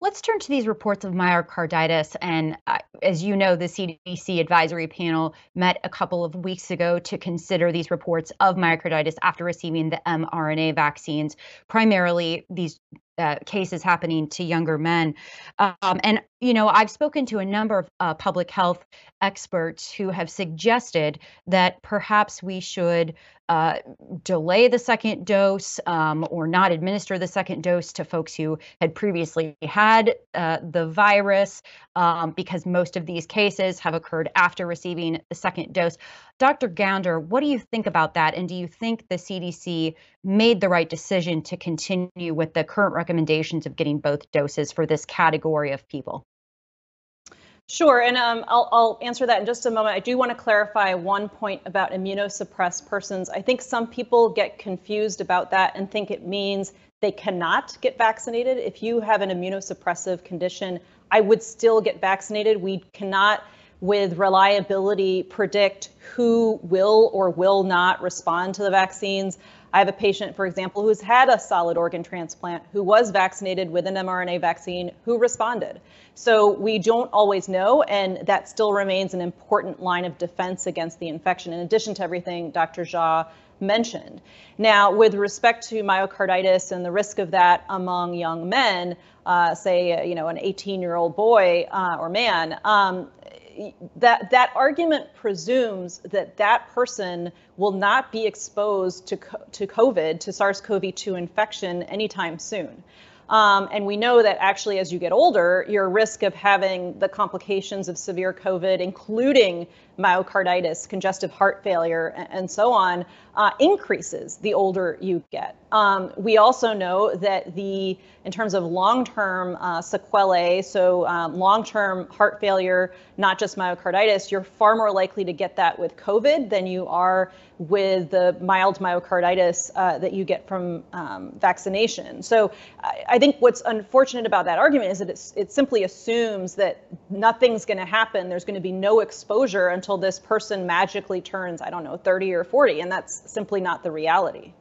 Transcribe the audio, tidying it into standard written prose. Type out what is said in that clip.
Let's turn to these reports of myocarditis. And as you know, the CDC advisory panel met a couple of weeks ago to consider these reports of myocarditis after receiving the mRNA vaccines, primarily these cases happening to younger men. I've spoken to a number of public health experts who have suggested that perhaps we should uh, delay the second dose or not administer the second dose to folks who had previously had the virus because most of these cases have occurred after receiving the second dose. Dr. Gounder, what do you think about that? And do you think the CDC made the right decision to continue with the current recommendations of getting both doses for this category of people? Sure, and I'll answer that in just a moment. I do want to clarify one point about immunosuppressed persons. I think some people get confused about that and think it means they cannot get vaccinated. If you have an immunosuppressive condition, I would still get vaccinated. We cannot, with reliability, predict who will or will not respond to the vaccines. I have a patient, for example, who's had a solid organ transplant, who was vaccinated with an mRNA vaccine, who responded. So we don't always know, and that still remains an important line of defense against the infection, in addition to everything Dr. Jha mentioned. Now, with respect to myocarditis and the risk of that among young men, say, an 18-year-old boy or man, that argument presumes that person will not be exposed to COVID, to SARS-CoV-2 infection anytime soon. And we know that actually, as you get older, your risk of having the complications of severe COVID, including myocarditis, congestive heart failure, and so on, increases the older you get. We also know that in terms of long-term sequelae, so long-term heart failure, not just myocarditis, you're far more likely to get that with COVID than you are with the mild myocarditis that you get from vaccination. So I think what's unfortunate about that argument is that it simply assumes that nothing's going to happen. There's going to be no exposure until this person magically turns, I don't know, 30 or 40, and that's simply not the reality.